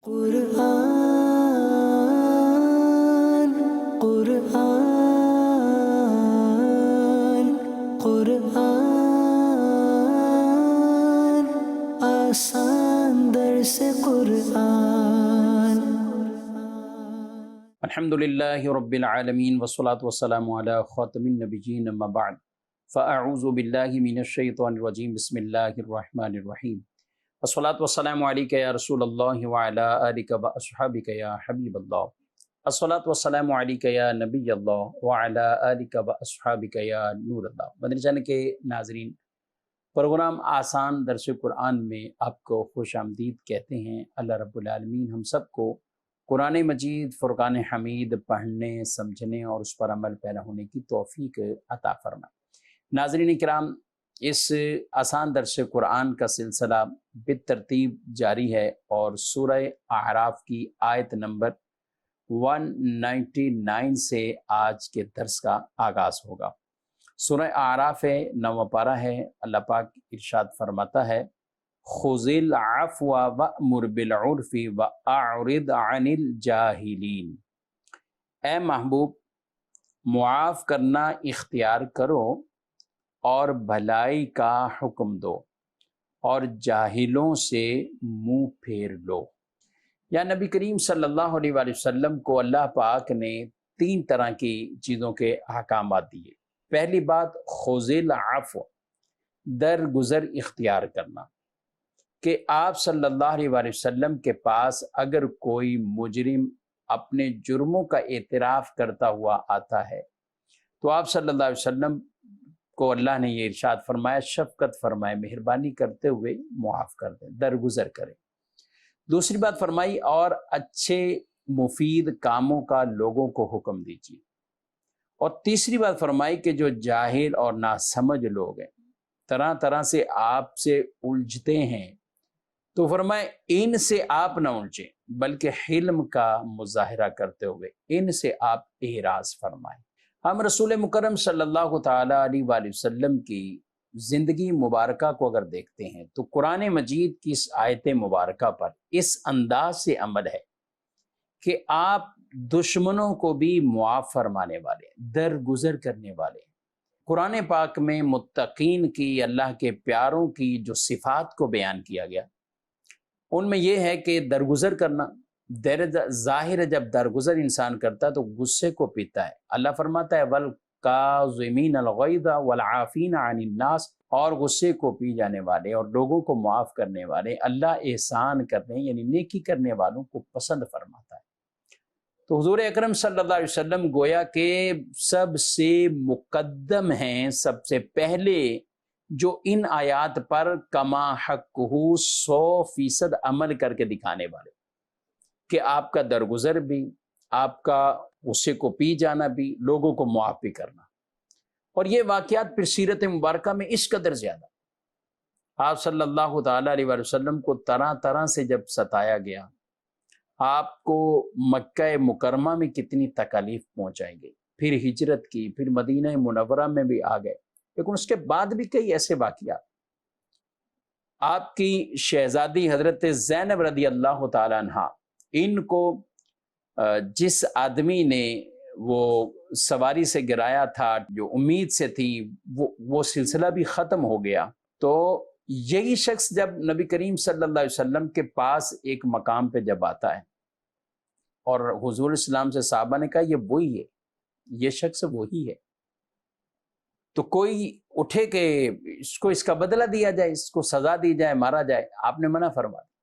قرآن قرآن قرآن آسان درس قرآن الحمدللہ رب العالمین والصلاة والسلام علی خاتم النبیین اما بعد فاعوذ باللہ من الشیطان الرجیم بسم اللہ الرحمن الرحیم والصلاة والسلام علیک یا رسول اللہ وعلی آلک واصحابک یا حبیب اللہ الصلاة والسلام علیک یا نبی اللہ وعلی آلک واصحابک یا نور اللہ۔ مدنی چینل کے ناظرین، پروگرام آسان درس قرآن میں آپ کو خوش آمدید کہتے ہیں۔ اللہ رب العالمین ہم سب کو قرآن مجید فرقان حمید پڑھنے، سمجھنے اور اس پر عمل پیرا ہونے کی توفیق عطا فرمائے۔ ناظرین کرام، اس آسان درس قرآن کا سلسلہ بالترتیب جاری ہے اور سورہ اعراف کی آیت نمبر 199 سے آج کے درس کا آغاز ہوگا۔ سورہ اعراف ہے، 9واں پارہ ہے۔ اللہ پاک ارشاد فرماتا ہے، خُذِ الْعَفْوَ وَأْمُرْ بِالْعُرْفِ وَأَعْرِضْ عَنِ الْجَاهِلِينَ۔ اے محبوب، معاف کرنا اختیار کرو اور بھلائی کا حکم دو اور جاہلوں سے منہ پھیر لو۔ یا نبی کریم صلی اللہ علیہ وآلہ وسلم کو اللہ پاک نے 3 طرح کی چیزوں کے احکامات دیے۔ پہلی بات خُذِ الْعَفْوَ، درگزر اختیار کرنا، کہ آپ صلی اللہ علیہ وآلہ وسلم کے پاس اگر کوئی مجرم اپنے جرموں کا اعتراف کرتا ہوا آتا ہے تو آپ صلی اللہ علیہ وسلم کو اللہ نے یہ ارشاد فرمایا، شفقت فرمائے، مہربانی کرتے ہوئے معاف کر دیں، درگزر کریں۔ دوسری بات فرمائی، اور اچھے مفید کاموں کا لوگوں کو حکم دیجیے۔ اور تیسری بات فرمائی کہ جو جاہل اور ناسمجھ لوگ ہیں، طرح طرح سے آپ سے الجھتے ہیں، تو فرمائے ان سے آپ نہ الجھیں بلکہ حلم کا مظاہرہ کرتے ہوئے ان سے آپ اعراض فرمائیں۔ ہم رسول مکرم صلی اللہ تعالی علیہ وآلہ وسلم کی زندگی مبارکہ کو اگر دیکھتے ہیں تو قرآن مجید کی اس آیت مبارکہ پر اس انداز سے عمل ہے کہ آپ دشمنوں کو بھی معاف فرمانے والے، درگزر کرنے والے۔ قرآن پاک میں متقین کی، اللہ کے پیاروں کی جو صفات کو بیان کیا گیا، ان میں یہ ہے کہ درگزر کرنا۔ ظاہر جب درگزر انسان کرتا ہے تو غصے کو پیتا ہے۔ اللہ فرماتا ہے وَالْكَاظِمِينَ الْغَيْظَ وَالْعَافِينَ عَنِ النَّاسِ، اور غصے کو پی جانے والے اور لوگوں کو معاف کرنے والے۔ اللہ احسان کرنے یعنی نیکی کرنے والوں کو پسند فرماتا ہے۔ تو حضور اکرم صلی اللہ علیہ وسلم گویا کہ سب سے مقدم ہیں، سب سے پہلے جو ان آیات پر کما حقہ 100% عمل کر کے دکھانے والے، کہ آپ کا درگزر بھی، آپ کا غصے کو پی جانا بھی، لوگوں کو معاف بھی کرنا۔ اور یہ واقعات پھر سیرت مبارکہ میں اس قدر زیادہ، آپ صلی اللہ تعالیٰ علیہ وسلم کو طرح طرح سے جب ستایا گیا، آپ کو مکہ مکرمہ میں کتنی تکالیف پہنچائی گئی، پھر ہجرت کی، پھر مدینہ منورہ میں بھی آ گئے، لیکن اس کے بعد بھی کئی ایسے واقعات۔ آپ کی شہزادی حضرت زینب رضی اللہ تعالیٰ عنہ، ان کو جس آدمی نے وہ سواری سے گرایا تھا، جو امید سے تھی، وہ سلسلہ بھی ختم ہو گیا۔ تو یہی شخص جب نبی کریم صلی اللہ علیہ وسلم کے پاس ایک مقام پہ جب آتا ہے اور حضور اسلام سے صحابہ نے کہا یہ وہی ہے، یہ شخص وہی ہے، تو کوئی اٹھے کہ اس کا بدلہ دیا جائے، اس کو سزا دی جائے، مارا جائے، آپ نے منع فرما دیا۔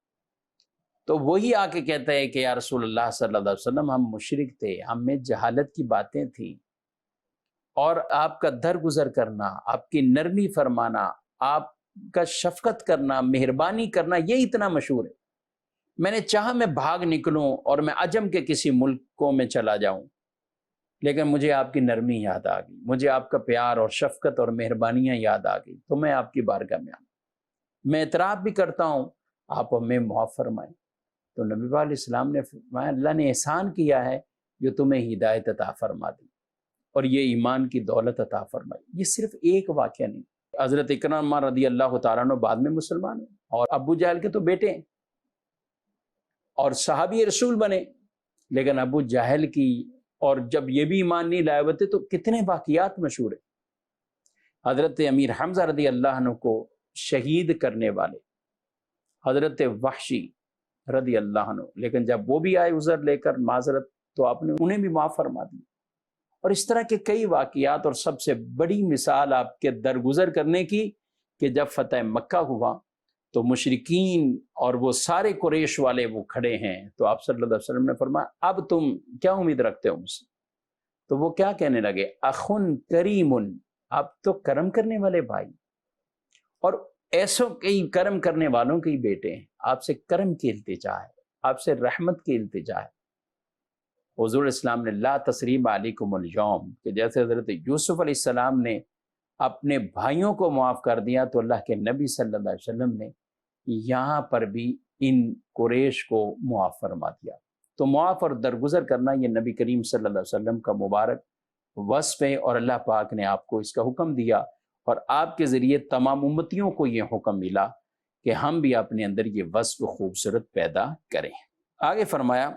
تو وہی آ کے کہتا ہے کہ یا رسول اللہ صلی اللہ علیہ وسلم، ہم مشرک تھے، ہم میں جہالت کی باتیں تھیں، اور آپ کا درگزر کرنا، آپ کی نرمی فرمانا، آپ کا شفقت کرنا، مہربانی کرنا، یہ اتنا مشہور ہے۔ میں نے چاہا میں بھاگ نکلوں اور میں عجم کے کسی ملکوں میں چلا جاؤں، لیکن مجھے آپ کی نرمی یاد آ گئی، مجھے آپ کا پیار اور شفقت اور مہربانیاں یاد آ گئی، تو میں آپ کی بارگاہ میں آؤں، میں اعتراف بھی کرتا ہوں، آپ ہمیں معاف فرمائیں۔ تو نبی علیہ السلام نے فرمایا اللہ نے احسان کیا ہے جو تمہیں ہدایت عطا فرما دی اور یہ ایمان کی دولت عطا فرمائی۔ یہ صرف ایک واقعہ نہیں، حضرت اکرمہ رضی اللہ تعالیٰ عنہ بعد میں مسلمان ہیں اور ابو جہل کے تو بیٹے ہیں۔ اور صحابی رسول بنے، لیکن ابو جہل کی، اور جب یہ بھی ایمان نہیں لائے ہوتے تو کتنے واقعات مشہور ہیں۔ حضرت امیر حمزہ رضی اللہ عنہ کو شہید کرنے والے حضرت وحشی رضی اللہ عنہ، لیکن جب وہ بھی آئے عذر لے کر معذرت، تو آپ نے انہیں بھی معاف فرما دی۔ اور اس طرح کے کئی واقعات، اور سب سے بڑی مثال آپ کے درگزر کرنے کی کہ جب فتح مکہ ہوا تو مشرکین اور وہ سارے قریش والے وہ کھڑے ہیں، تو آپ صلی اللہ علیہ وسلم نے فرمایا اب تم کیا امید رکھتے ہو مجھ سے؟ تو وہ کیا کہنے لگے؟ اخن کریم، آپ تو کرم کرنے والے بھائی، اور ایسوں کئی کرم کرنے والوں کے ہی بیٹے ہیں، آپ سے کرم کی التجا ہے، آپ سے رحمت کی التجا ہے۔ حضور اسلام نے لا تثریب علیکم اليوم، کہ جیسے حضرت یوسف علیہ السلام نے اپنے بھائیوں کو معاف کر دیا، تو اللہ کے نبی صلی اللہ علیہ وسلم نے یہاں پر بھی ان قریش کو معاف فرما دیا۔ تو معاف اور درگزر کرنا یہ نبی کریم صلی اللہ علیہ وسلم کا مبارک وصف ہے، اور اللہ پاک نے آپ کو اس کا حکم دیا، اور آپ کے ذریعے تمام امتیوں کو یہ حکم ملا کہ ہم بھی اپنے اندر یہ وصف خوبصورت پیدا کریں۔ آگے فرمایا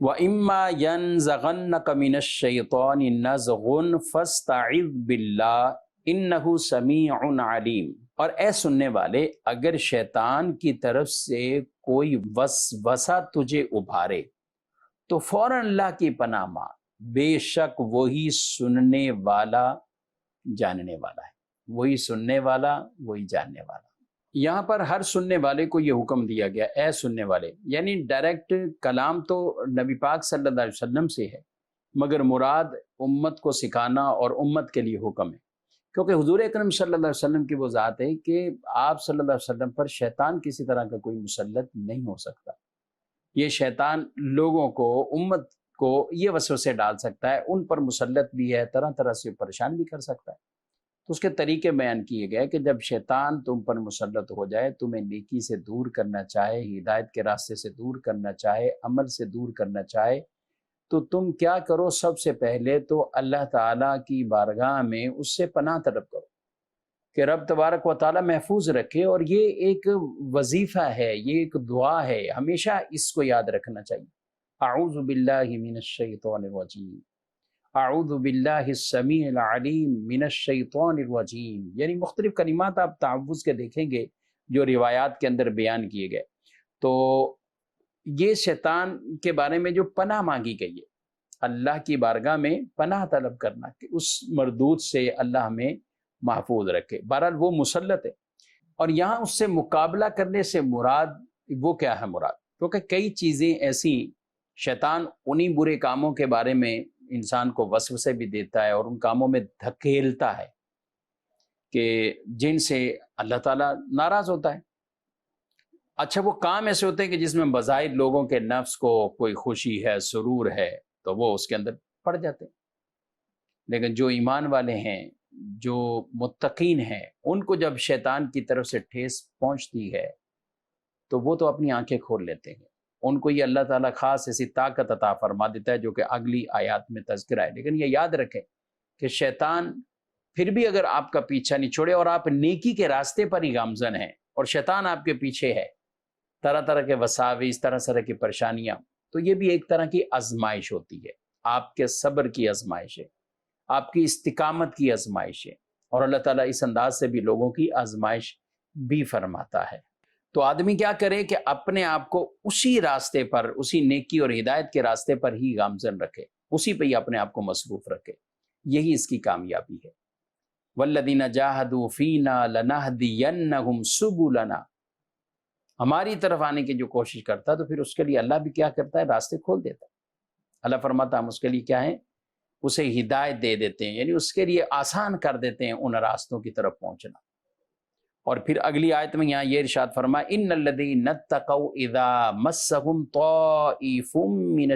وَإِمَّا يَنزَغَنَّكَ مِنَ الشَّيْطَانِ نَزْغٌ فَاسْتَعِذْ بِاللَّهِ إِنَّهُ سَمِيعٌ عَلِيمٌ، اور اے سننے والے، اگر شیطان کی طرف سے کوئی وسوسہ تجھے ابھارے تو فوراً اللہ کی پناہ مانگ، بے شک وہی سننے والا جاننے والا ہے، وہی سننے والا وہی جاننے والا۔ یہاں پر ہر سننے والے کو یہ حکم دیا گیا، اے سننے والے، یعنی ڈائریکٹ کلام تو نبی پاک صلی اللہ علیہ وسلم سے ہے، مگر مراد امت کو سکھانا اور امت کے لیے حکم ہے، کیونکہ حضور اکرم صلی اللہ علیہ وسلم کی وہ ذات ہے کہ آپ صلی اللہ علیہ وسلم پر شیطان کسی طرح کا کوئی مسلط نہیں ہو سکتا۔ یہ شیطان لوگوں کو، امت کو یہ وسوسے ڈال سکتا ہے، ان پر مسلط بھی ہے، طرح طرح سے پریشان بھی کر سکتا ہے۔ تو اس کے طریقے بیان کیے گئے کہ جب شیطان تم پر مسلط ہو جائے، تمہیں نیکی سے دور کرنا چاہے، ہدایت کے راستے سے دور کرنا چاہے، عمل سے دور کرنا چاہے، تو تم کیا کرو؟ سب سے پہلے تو اللہ تعالیٰ کی بارگاہ میں اس سے پناہ طلب کرو کہ رب تبارک و تعالیٰ محفوظ رکھے، اور یہ ایک وظیفہ ہے، یہ ایک دعا ہے، ہمیشہ اس کو یاد رکھنا چاہیے۔ اعوذ باللہ من الشیطان الرجیم، اعوذ باللہ السمیع العلیم من الشیطان الرجیم، یعنی مختلف کلمات آپ تعوذ کے دیکھیں گے جو روایات کے اندر بیان کیے گئے۔ تو یہ شیطان کے بارے میں جو پناہ مانگی گئی ہے، اللہ کی بارگاہ میں پناہ طلب کرنا کہ اس مردود سے اللہ ہمیں محفوظ رکھے۔ بہرحال وہ مسلط ہے، اور یہاں اس سے مقابلہ کرنے سے مراد وہ کیا ہے؟ مراد کیونکہ کئی چیزیں ایسی شیطان انہی برے کاموں کے بارے میں انسان کو وسوسے بھی دیتا ہے اور ان کاموں میں دھکیلتا ہے کہ جن سے اللہ تعالیٰ ناراض ہوتا ہے۔ اچھا، وہ کام ایسے ہوتے ہیں کہ جس میں بظاہر لوگوں کے نفس کو کوئی خوشی ہے، سرور ہے، تو وہ اس کے اندر پڑ جاتے ہیں، لیکن جو ایمان والے ہیں، جو متقین ہیں، ان کو جب شیطان کی طرف سے ٹھیس پہنچتی ہے تو وہ تو اپنی آنکھیں کھول لیتے ہیں، ان کو یہ اللہ تعالیٰ خاص ایسی طاقت عطا فرما دیتا ہے جو کہ اگلی آیات میں تذکرہ ہے۔ لیکن یہ یاد رکھیں کہ شیطان پھر بھی اگر آپ کا پیچھا نہیں چھوڑے اور آپ نیکی کے راستے پر ہی گامزن ہیں اور شیطان آپ کے پیچھے ہے، طرح طرح کے وساوس، طرح طرح کی پریشانیاں، تو یہ بھی ایک طرح کی آزمائش ہوتی ہے، آپ کے صبر کی آزمائش ہے، آپ کی استقامت کی آزمائش ہے، اور اللہ تعالیٰ اس انداز سے بھی لوگوں کی آزمائش بھی فرماتا ہے۔ تو آدمی کیا کرے کہ اپنے آپ کو اسی راستے پر، اسی نیکی اور ہدایت کے راستے پر ہی گامزن رکھے، اسی پہ ہی اپنے آپ کو مصروف رکھے، یہی اس کی کامیابی ہے۔ والذین جاہدوا فینا لنہدینہم سبلنا، ہماری طرف آنے کی جو کوشش کرتا ہے تو پھر اس کے لیے اللہ بھی کیا کرتا ہے؟ راستے کھول دیتا ہے۔ اللہ فرماتا ہم اس کے لیے کیا ہے؟ اسے ہدایت دے دیتے ہیں، یعنی اس کے لیے آسان کر دیتے ہیں ان راستوں کی طرف پہنچنا۔ اور پھر اگلی آیت میں یہاں یہ ارشاد فرمایا ان الذین اتقوا اذا مسهم طائف من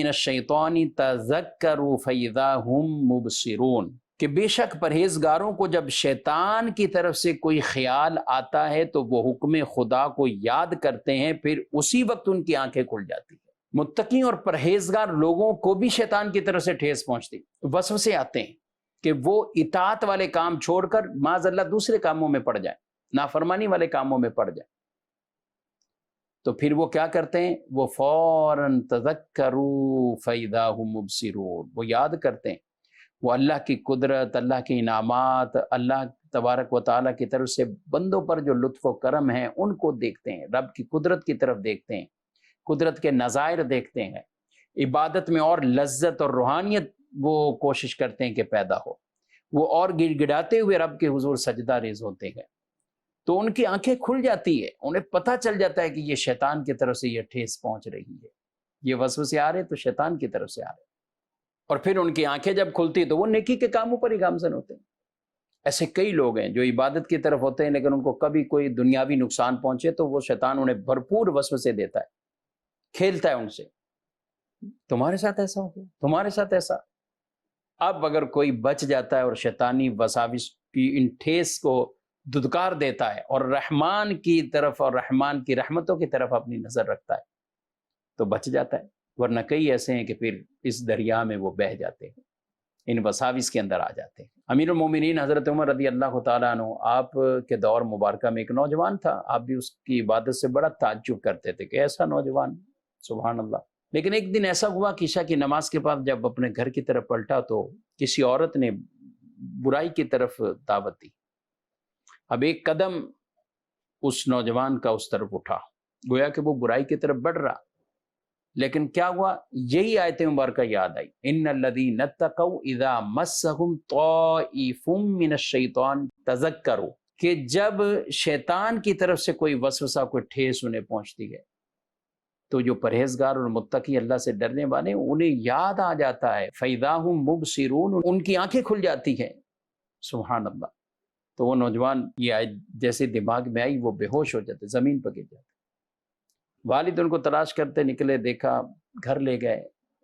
الشیطان تذکروا فاذا هم مبصرون، کہ بے شک پرہیزگاروں کو جب شیطان کی طرف سے کوئی خیال آتا ہے تو وہ حکم خدا کو یاد کرتے ہیں، پھر اسی وقت ان کی آنکھیں کھل جاتی ہیں۔ متقی اور پرہیزگار لوگوں کو بھی شیطان کی طرف سے ٹھیس پہنچتی، وسوسے آتے ہیں کہ وہ اطاعت والے کام چھوڑ کر معاذ اللہ دوسرے کاموں میں پڑ جائیں، نافرمانی والے کاموں میں پڑ جائیں۔ تو پھر وہ کیا کرتے ہیں؟ وہ فوراً تذکروا فاذا هم مبصرون، وہ یاد کرتے ہیں، وہ اللہ کی قدرت، اللہ کے انعامات، اللہ تبارک و تعالیٰ کی طرف سے بندوں پر جو لطف و کرم ہیں ان کو دیکھتے ہیں، رب کی قدرت کی طرف دیکھتے ہیں، قدرت کے نظائر دیکھتے ہیں، عبادت میں اور لذت اور روحانیت وہ کوشش کرتے ہیں کہ پیدا ہو، وہ اور گڑ گڑاتے ہوئے رب کے حضور سجدہ ریز ہوتے ہیں، تو ان کی آنکھیں کھل جاتی ہے، انہیں پتہ چل جاتا ہے کہ یہ شیطان کی طرف سے یہ ٹھیس پہنچ رہی ہے، یہ وسوسے آ رہے تو شیطان کی طرف سے آ رہے، اور پھر ان کی آنکھیں جب کھلتی تو وہ نیکی کے کاموں پر ہی گامزن ہوتے ہیں۔ ایسے کئی لوگ ہیں جو عبادت کی طرف ہوتے ہیں لیکن ان کو کبھی کوئی دنیاوی نقصان پہنچے تو وہ شیطان انہیں بھرپور وسوسے دیتا ہے، کھیلتا ہے ان سے، تمہارے ساتھ ایسا ہو گیا، تمہارے ساتھ ایسا۔ اب اگر کوئی بچ جاتا ہے اور شیطانی وساوس کی ان ٹھیس کو دھتکار دیتا ہے اور رحمان کی طرف اور رحمان کی رحمتوں کی طرف اپنی نظر رکھتا ہے تو بچ جاتا ہے، ورنہ کئی ایسے ہیں کہ پھر اس دریا میں وہ بہہ جاتے ہیں، ان وساوس کے اندر آ جاتے ہیں۔ امیر المومنین حضرت عمر رضی اللہ تعالیٰ عنہ، آپ کے دور مبارکہ میں ایک نوجوان تھا، آپ بھی اس کی عبادت سے بڑا تعجب کرتے تھے کہ ایسا نوجوان، سبحان اللہ۔ لیکن ایک دن ایسا ہوا کہ عشاء کی نماز کے بعد جب اپنے گھر کی طرف پلٹا تو کسی عورت نے برائی کی طرف دعوت دی۔ اب ایک قدم اس نوجوان کا اس طرف اٹھا، گویا کہ وہ برائی کی طرف بڑھ رہا، لیکن کیا ہوا؟ یہی آیت مبارکہ یاد آئی، ان الذین اتقوا اذا مسهم طائف من الشیطان تذکروا، کہ جب شیطان کی طرف سے کوئی وسوسہ، کوئی ٹھیس انہیں پہنچتی ہے تو جو پرہیزگار اور متقی اللہ سے ڈرنے والے انہیں یاد آ جاتا ہے، فاذا هم مبصرون، ان کی آنکھیں کھل جاتی ہیں، سبحان اللہ۔ تو وہ نوجوان یہ آیت جیسے دماغ میں آئی وہ بے ہوش ہو جاتے، زمین پر گر جاتے۔ والد ان کو تلاش کرتے نکلے، دیکھا، گھر لے گئے۔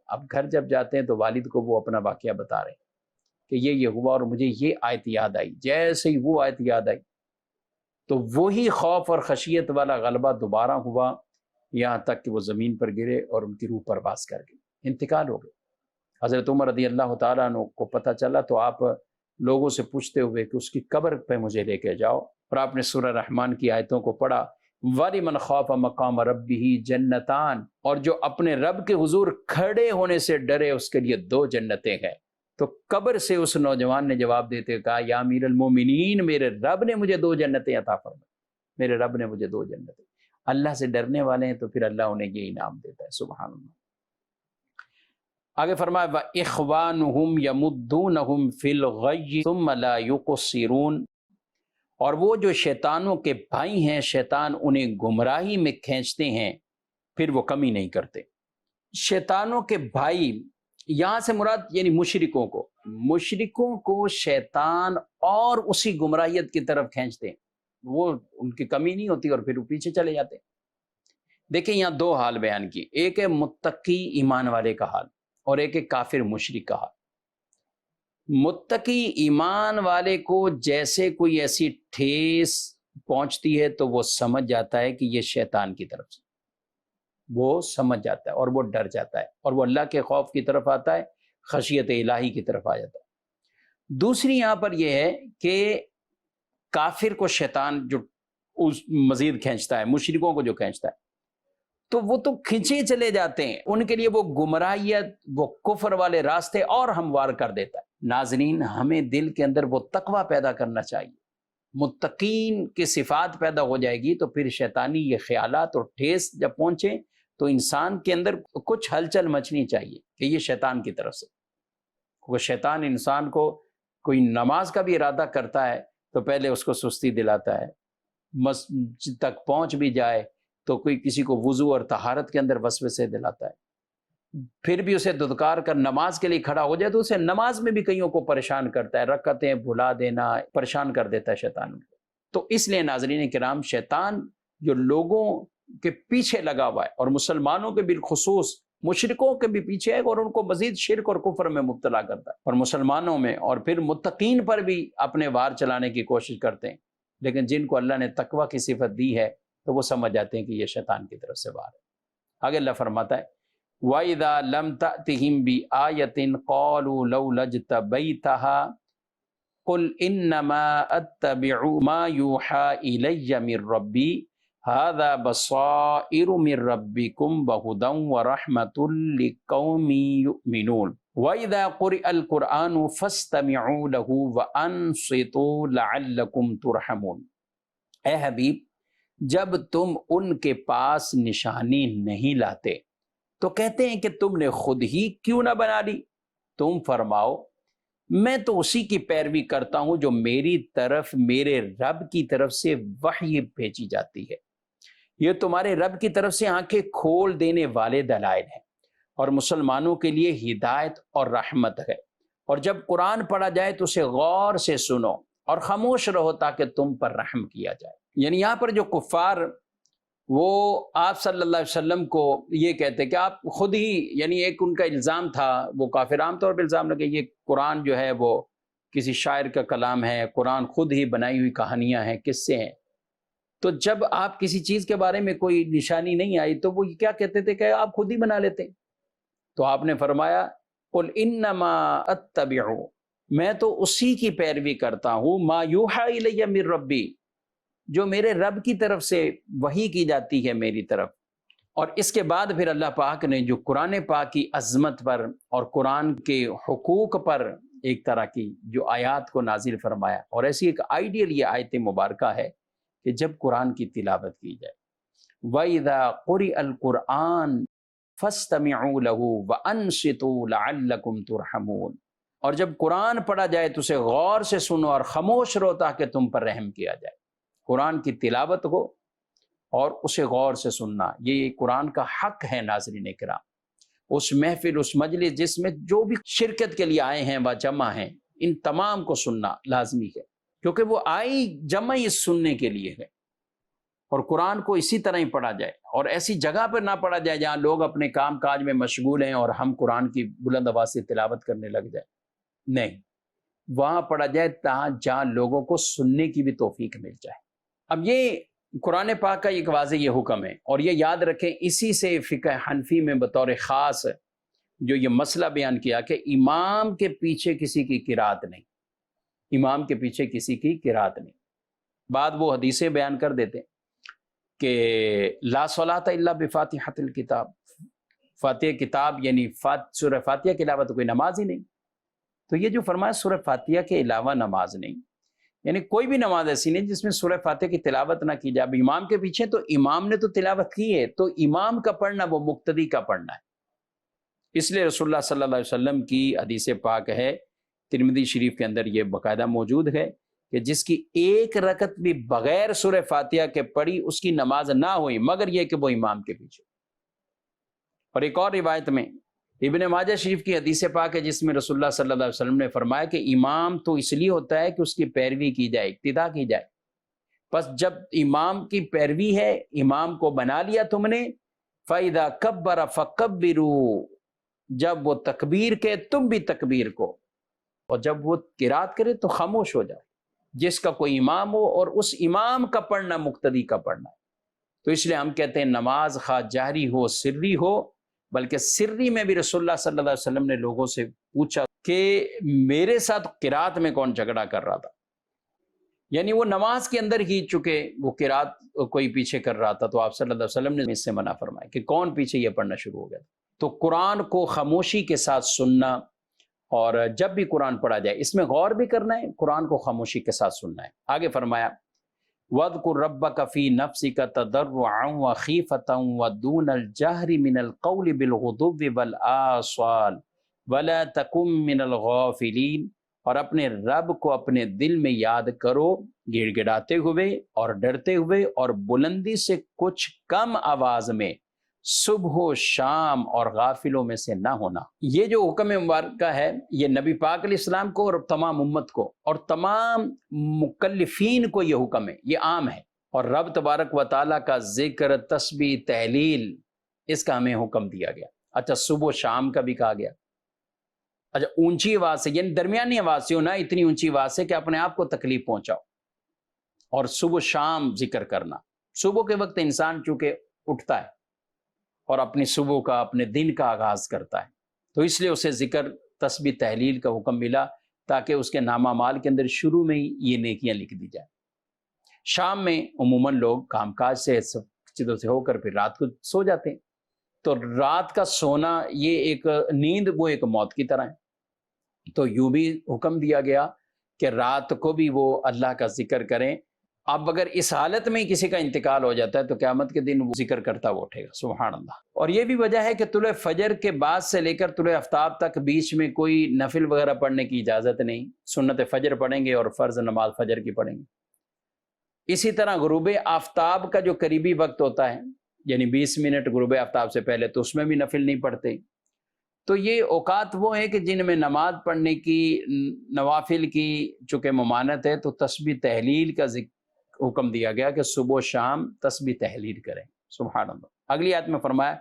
اب گھر جب جاتے ہیں تو والد کو وہ اپنا واقعہ بتا رہے ہیں کہ یہ ہوا اور مجھے یہ آیت یاد آئی، جیسے ہی وہ آیت یاد آئی تو وہی خوف اور خشیت والا غلبہ دوبارہ ہوا، یہاں تک کہ وہ زمین پر گرے اور ان کی روح پرواز کر گئی، انتقال ہو گئے۔ حضرت عمر رضی اللہ تعالیٰ عنہ کو پتہ چلا تو آپ لوگوں سے پوچھتے ہوئے کہ اس کی قبر پہ مجھے لے کے جاؤ، اور آپ نے سورہ رحمان کی آیتوں کو پڑھا، وَلِمَنْ خَافَ مَقَامَ رَبِّهِ جَنَّتَانِ، اور جو اپنے رب کے حضور کھڑے ہونے سے ڈرے اس کے لیے 2 جنتیں ہیں۔ تو قبر سے اس نوجوان نے جواب دیتے کہا، یا امیر المومنین، میرے رب نے مجھے 2 جنتیں عطا فرمائی، میرے رب نے مجھے 2 جنتیں۔ اللہ سے ڈرنے والے ہیں تو پھر اللہ انہیں یہ انعام دیتا ہے، سبحان اللہ۔ آگے فرمایا وَإِخْوَانُهُمْ يَمُدُّونَهُمْ فِي الْغَيِّ ثُمَّ لَا يُقْصِرُونَ، اور وہ جو شیطانوں کے بھائی ہیں، شیطان انہیں گمراہی میں کھینچتے ہیں پھر وہ کمی نہیں کرتے۔ شیطانوں کے بھائی یہاں سے مراد یعنی مشرکوں کو شیطان اور اسی گمراہیت کی طرف کھینچتے ہیں، وہ ان کی کمی نہیں ہوتی اور پھر وہ پیچھے چلے جاتے ہیں۔ دیکھیں یہاں 2 حال بیان کیے، ایک ہے متقی ایمان والے کا حال اور ایک ہے کافر مشرک کا حال۔ متقی ایمان والے کو جیسے کوئی ایسی ٹھیس پہنچتی ہے تو وہ سمجھ جاتا ہے کہ یہ شیطان کی طرف سے، وہ سمجھ جاتا ہے اور وہ ڈر جاتا ہے اور وہ اللہ کے خوف کی طرف آتا ہے، خشیت الہی کی طرف آ جاتا ہے۔ دوسری یہاں پر یہ ہے کہ کافر کو شیطان جو مزید کھینچتا ہے، مشرکوں کو جو کھینچتا ہے تو وہ تو کھنچے چلے جاتے ہیں، ان کے لیے وہ گمراہیت، وہ کفر والے راستے اور ہموار کر دیتا ہے۔ ناظرین، ہمیں دل کے اندر وہ تقوی پیدا کرنا چاہیے، متقین کی صفات پیدا ہو جائے گی تو پھر شیطانی یہ خیالات اور ٹھیس جب پہنچے تو انسان کے اندر کچھ ہلچل مچنی چاہیے کہ یہ شیطان کی طرف سے۔ وہ شیطان انسان کو کوئی نماز کا بھی ارادہ کرتا ہے تو پہلے اس کو سستی دلاتا ہے، مسجد تک پہنچ بھی جائے تو کوئی کسی کو وضو اور طہارت کے اندر وسوسے دلاتا ہے، پھر بھی اسے دھتکار کر نماز کے لیے کھڑا ہو جائے تو اسے نماز میں بھی کئیوں کو پریشان کرتا ہے، رکعتیں بھلا دینا، پریشان کر دیتا ہے شیطان کو۔ تو اس لیے ناظرین کرام، شیطان جو لوگوں کے پیچھے لگا ہوا ہے اور مسلمانوں کے بالخصوص مشرکوں کے بھی پیچھے ہے اور ان کو مزید شرک اور کفر میں مبتلا کرتا ہے، اور مسلمانوں میں اور پھر متقین پر بھی اپنے وار چلانے کی کوشش کرتے ہیں، لیکن جن کو اللہ نے تقوی کی صفت دی ہے تو وہ سمجھ جاتے ہیں کہ یہ شیطان کی طرف سے وار ہے۔ آگے اللہ فرماتا ہے وَإِذَا لَمْ تَأْتِهِمْ بِآيَةٍ قَالُوا لَوْلَا اجْتَبَيْتَهَا قُلْ إِنَّمَا أَتَّبِعُ مَا يُوحَىٰ إِلَيَّ مِن رَّبِّي ھذا بصائر من ربکم وہدی ورحمۃ لقوم یؤمنون وَإِذَا قُرِئَ الْقُرْآنُ فَاسْتَمِعُوا لَهُ وَأَنصِتُوا لَعَلَّكُمْ تُرْحَمُونَ۔ اے حبیب، جب تم ان کے پاس نشانی نہیں لاتے تو کہتے ہیں کہ تم نے خود ہی کیوں نہ بنا لی؟ تم فرماؤ میں تو اسی کی پیروی کرتا ہوں جو میری طرف میرے رب کی طرف سے وحی بھیجی جاتی ہے۔ یہ تمہارے رب کی طرف سے آنکھیں کھول دینے والے دلائل ہیں اور مسلمانوں کے لیے ہدایت اور رحمت ہے۔ اور جب قرآن پڑھا جائے تو اسے غور سے سنو اور خاموش رہو تاکہ تم پر رحم کیا جائے۔ یعنی یہاں پر جو کفار وہ آپ صلی اللہ علیہ وسلم کو یہ کہتے کہ آپ خود ہی، یعنی ایک ان کا الزام تھا، وہ کافر عام طور پہ الزام لگے یہ قرآن جو ہے وہ کسی شاعر کا کلام ہے، قرآن خود ہی بنائی ہوئی کہانیاں ہیں، قصے ہیں۔ تو جب آپ کسی چیز کے بارے میں کوئی نشانی نہیں آئی تو وہ کیا کہتے تھے کہ آپ خود ہی بنا لیتے۔ تو آپ نے فرمایا قل انما اتبع، میں تو اسی کی پیروی کرتا ہوں، ما یوحی الی من ربی، جو میرے رب کی طرف سے وحی کی جاتی ہے میری طرف۔ اور اس کے بعد پھر اللہ پاک نے جو قرآن پاک کی عظمت پر اور قرآن کے حقوق پر ایک طرح کی جو آیات کو نازل فرمایا، اور ایسی ایک آئیڈیل یہ آیت مبارکہ ہے کہ جب قرآن کی تلاوت کی جائے وَإِذَا قُرِئَ الْقُرْآنُ فَاسْتَمِعُوا لَهُ وَأَنصِتُوا لَعَلَّكُمْ تُرْحَمُونَ، اور جب قرآن پڑھا جائے تو اسے غور سے سنو اور خاموش رہو تاکہ تم پر رحم کیا جائے۔ قرآن کی تلاوت ہو اور اسے غور سے سننا، یہ قرآن کا حق ہے ناظرین کرام۔ اس محفل، اس مجلس جس میں جو بھی شرکت کے لیے آئے ہیں و جمع ہیں، ان تمام کو سننا لازمی ہے، کیونکہ وہ آئی جمع ہی سننے کے لیے ہے۔ اور قرآن کو اسی طرح ہی پڑھا جائے، اور ایسی جگہ پر نہ پڑھا جائے جہاں لوگ اپنے کام کاج میں مشغول ہیں اور ہم قرآن کی بلند آواز سے تلاوت کرنے لگ جائے، نہیں، وہاں پڑھا جائے جہاں لوگوں کو سننے کی بھی توفیق مل جائے۔ اب یہ قرآن پاک کا ایک واضح یہ حکم ہے، اور یہ یاد رکھیں اسی سے فقہ حنفی میں بطور خاص جو یہ مسئلہ بیان کیا کہ امام کے پیچھے کسی کی قرات نہیں، امام کے پیچھے کسی کی قرات نہیں۔ بعد وہ حدیثیں بیان کر دیتے کہ لا صلاۃ الا بفاتحۃ الکتاب، فاتحہ کتاب یعنی سورہ فاتحہ کے علاوہ تو کوئی نماز ہی نہیں۔ تو یہ جو فرمایا سورہ فاتحہ کے علاوہ نماز نہیں، یعنی کوئی بھی نماز ایسی نہیں جس میں سورہ فاتحہ کی تلاوت نہ کی جائے۔ اب امام کے پیچھے تو امام نے تو تلاوت کی ہے، تو امام کا پڑھنا وہ مقتدی کا پڑھنا ہے۔ اس لیے رسول اللہ صلی اللہ علیہ وسلم کی حدیث پاک ہے، ترمذی شریف کے اندر یہ باقاعدہ موجود ہے کہ جس کی ایک رکعت بھی بغیر سورہ فاتحہ کے پڑھی اس کی نماز نہ ہوئی مگر یہ کہ وہ امام کے پیچھے۔ اور ایک اور روایت میں ابن ماجہ شریف کی حدیث پاک ہے جس میں رسول اللہ صلی اللہ علیہ وسلم نے فرمایا کہ امام تو اس لیے ہوتا ہے کہ اس کی پیروی کی جائے، اقتداء کی جائے۔ بس جب امام کی پیروی ہے، امام کو بنا لیا تم نے، فَإِذَا كَبَّرَ فَكَبِّرُوا، جب وہ تکبیر کے تم بھی تکبیر کو، اور جب وہ قرات کرے تو خاموش ہو جائے، جس کا کوئی امام ہو اور اس امام کا پڑھنا مقتدی کا پڑھنا ہے۔ تو اس لیے ہم کہتے ہیں نماز خواہ جہری ہو سری ہو، بلکہ سری میں بھی رسول اللہ صلی اللہ علیہ وسلم نے لوگوں سے پوچھا کہ میرے ساتھ قرات میں کون جھگڑا کر رہا تھا، یعنی وہ نماز کے اندر ہی چونکہ وہ قرات کوئی پیچھے کر رہا تھا، تو آپ صلی اللہ علیہ وسلم نے اس سے منع فرمایا کہ کون پیچھے یہ پڑھنا شروع ہو گیا۔ تو قرآن کو خاموشی کے ساتھ سننا، اور جب بھی قرآن پڑھا جائے اس میں غور بھی کرنا ہے، قرآن کو خاموشی کے ساتھ سننا ہے۔ آگے فرمایا وَاذْكُرْ رَبَّكَ فِي نَفْسِكَ تَضَرُّعًا وَخِيفَةً وَدُونَ الْجَهْرِ مِنَ الْقَوْلِ بِالْغُدُوِّ وَالْآصَالِ وَلَا تَكُن مِّنَ الْغَافِلِينَ، اور اپنے رب کو اپنے دل میں یاد کرو گڑ گڑاتے ہوئے اور ڈرتے ہوئے اور بلندی سے کچھ کم آواز میں، صبح و شام اور غافلوں میں سے نہ ہونا۔ یہ جو حکم مبارکہ ہے یہ نبی پاک علیہ السلام کو اور تمام امت کو اور تمام مکلفین کو یہ حکم ہے، یہ عام ہے۔ اور رب تبارک و تعالیٰ کا ذکر، تسبیح، تحلیل، اس کا ہمیں حکم دیا گیا۔ اچھا صبح و شام کا بھی کہا گیا۔ اچھا اونچی آواز سے، یعنی درمیانی آواز سے، نہ اتنی اونچی آواز سے کہ اپنے آپ کو تکلیف پہنچاؤ، اور صبح و شام ذکر کرنا۔ صبح کے وقت انسان چونکہ اٹھتا ہے اور اپنی صبح کا، اپنے دن کا آغاز کرتا ہے، تو اس لیے اسے ذکر، تسبیح، تحلیل کا حکم ملا تاکہ اس کے نامہ مال کے اندر شروع میں ہی یہ نیکیاں لکھ دی جائیں۔ شام میں عموماً لوگ کام کاج سے سب چیزوں سے ہو کر پھر رات کو سو جاتے ہیں، تو رات کا سونا یہ ایک نیند وہ ایک موت کی طرح ہے، تو یوں بھی حکم دیا گیا کہ رات کو بھی وہ اللہ کا ذکر کریں۔ اب اگر اس حالت میں کسی کا انتقال ہو جاتا ہے تو قیامت کے دن وہ ذکر کرتا وہ اٹھے گا، سبحان اللہ۔ اور یہ بھی وجہ ہے کہ طلوع فجر کے بعد سے لے کر طلوع آفتاب تک بیچ میں کوئی نفل وغیرہ پڑھنے کی اجازت نہیں، سنت فجر پڑھیں گے اور فرض نماز فجر کی پڑھیں گے۔ اسی طرح غروب آفتاب کا جو قریبی وقت ہوتا ہے، یعنی 20 منٹ غروب آفتاب سے پہلے، تو اس میں بھی نفل نہیں پڑھتے۔ تو یہ اوقات وہ ہیں کہ جن میں نماز پڑھنے کی، نوافل کی چونکہ ممانعت ہے، تو تسبیح تحلیل کا حکم دیا گیا کہ صبح و شام تسبیح تحلیل کریں، سبحان اللہ۔ اگلی آیت میں فرمایا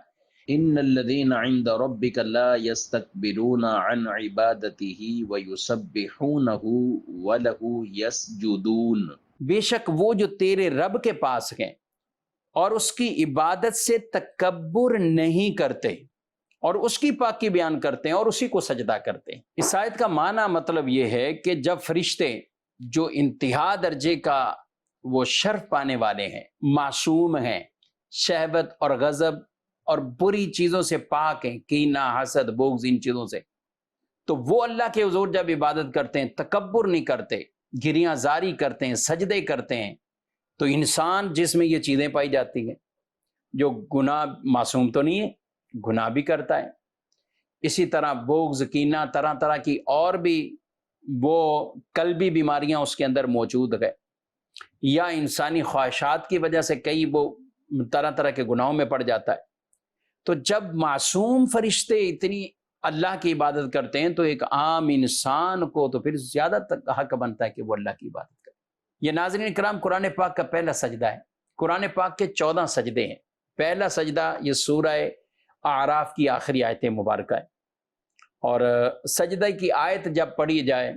ان الذين عند ربك لا يستكبرون عن عبادته ويسبحونه وله يسجدون، بے شک وہ جو تیرے رب کے پاس ہیں اور اس کی عبادت سے تکبر نہیں کرتے اور اس کی پاکی بیان کرتے ہیں اور اسی کو سجدہ کرتے ہیں۔ اس آیت کا معنی مطلب یہ ہے کہ جب فرشتے جو انتہا درجے کا وہ شرف پانے والے ہیں، معصوم ہیں، شہوت اور غضب اور بری چیزوں سے پاک ہیں، کینہ، حسد، بغض، ان چیزوں سے، تو وہ اللہ کے حضور جب عبادت کرتے ہیں تکبر نہیں کرتے، گریاں زاری کرتے ہیں، سجدے کرتے ہیں، تو انسان جس میں یہ چیزیں پائی جاتی ہیں، جو گناہ، معصوم تو نہیں ہے، گناہ بھی کرتا ہے، اسی طرح بغض، کینہ، طرح طرح کی اور بھی وہ قلبی بیماریاں اس کے اندر موجود ہے، یا انسانی خواہشات کی وجہ سے کئی وہ طرح طرح کے گناہوں میں پڑ جاتا ہے۔ تو جب معصوم فرشتے اتنی اللہ کی عبادت کرتے ہیں تو ایک عام انسان کو تو پھر زیادہ تک حق بنتا ہے کہ وہ اللہ کی عبادت کرے۔ یہ ناظرین کرام قرآن پاک کا پہلا سجدہ ہے۔ قرآن پاک کے 14 سجدے ہیں۔ پہلا سجدہ یہ سورہ اعراف کی آخری آیت مبارکہ ہے، اور سجدہ کی آیت جب پڑھی جائے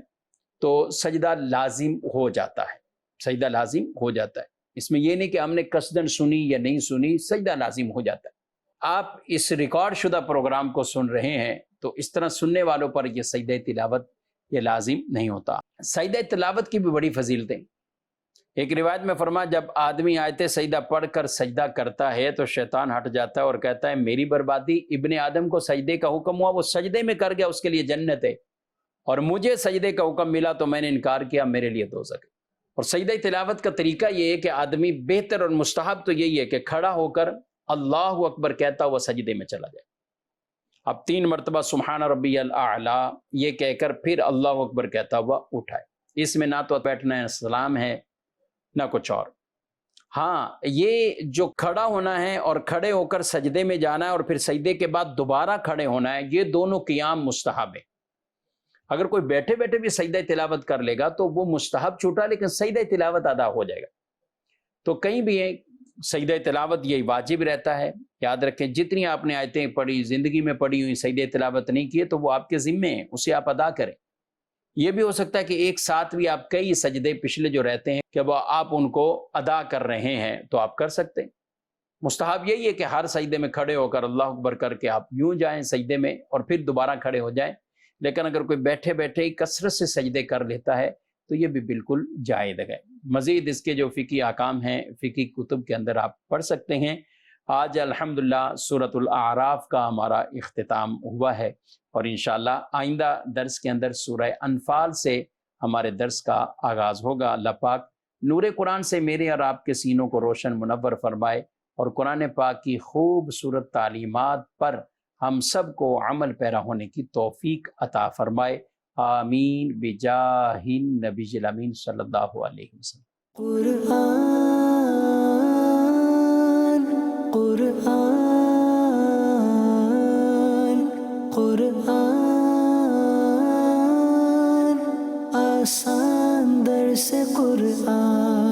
تو سجدہ لازم ہو جاتا ہے، سجدہ لازم ہو جاتا ہے۔ اس میں یہ نہیں کہ ہم نے قصدن سنی یا نہیں سنی، سجدہ لازم ہو جاتا ہے۔ آپ اس ریکارڈ شدہ پروگرام کو سن رہے ہیں تو اس طرح سننے والوں پر یہ سجدہ تلاوت یہ لازم نہیں ہوتا۔ سجدہ تلاوت کی بھی بڑی فضیلتیں۔ ایک روایت میں فرمایا جب آدمی آیت سجدہ پڑھ کر سجدہ کرتا ہے تو شیطان ہٹ جاتا ہے اور کہتا ہے میری بربادی، ابن آدم کو سجدے کا حکم ہوا، وہ سجدے میں کر گیا، اس کے لیے جنت ہے، اور مجھے سجدے کا حکم ملا تو میں نے انکار کیا، میرے لیے دوزخ ہے۔ اور سجدہ تلاوت کا طریقہ یہ ہے کہ آدمی بہتر اور مستحب تو یہی ہے کہ کھڑا ہو کر اللہ اکبر کہتا ہوا سجدے میں چلا جائے۔ اب 3 مرتبہ سبحان ربی الاعلیٰ یہ کہہ کر پھر اللہ اکبر کہتا ہوا اٹھائے۔ اس میں نہ تو بیٹھنا ہے، سلام ہے، نہ کچھ اور۔ ہاں، یہ جو کھڑا ہونا ہے اور کھڑے ہو کر سجدے میں جانا ہے اور پھر سجدے کے بعد دوبارہ کھڑے ہونا ہے، یہ دونوں قیام مستحب ہے۔ اگر کوئی بیٹھے بیٹھے بھی سجدہ تلاوت کر لے گا تو وہ مستحب چھوٹا، لیکن سجدہ تلاوت ادا ہو جائے گا۔ تو کہیں بھی سجدہ تلاوت یہی واجب رہتا ہے۔ یاد رکھیں جتنی آپ نے آیتیں پڑھی، زندگی میں پڑھی ہوئی، سجدہ تلاوت نہیں کیے تو وہ آپ کے ذمے ہیں، اسے آپ ادا کریں۔ یہ بھی ہو سکتا ہے کہ ایک ساتھ بھی آپ کئی سجدے پچھلے جو رہتے ہیں کہ وہ آپ ان کو ادا کر رہے ہیں تو آپ کر سکتے ہیں۔ مستحب یہی ہے کہ ہر سجدے میں کھڑے ہو کر اللہ اکبر کر کے آپ یوں جائیں سجدے میں اور پھر دوبارہ کھڑے ہو جائیں۔ لیکن اگر کوئی بیٹھے بیٹھے ہی کثرت سے سجدے کر لیتا ہے تو یہ بھی بالکل جائز ہے۔ مزید اس کے جو فقہی احکام ہیں فقہی کتب کے اندر آپ پڑھ سکتے ہیں۔ آج الحمدللہ سورۃ الاعراف کا ہمارا اختتام ہوا ہے، اور انشاءاللہ آئندہ درس کے اندر سورہ انفال سے ہمارے درس کا آغاز ہوگا۔ اللہ پاک نور قرآن سے میرے اور آپ کے سینوں کو روشن منور فرمائے اور قرآن پاک کی خوبصورت تعلیمات پر ہم سب کو عمل پیرا ہونے کی توفیق عطا فرمائے۔ آمین بجاہ النبی الامین صلی اللہ علیہ وسلم۔ قرآن آسان درس قرآن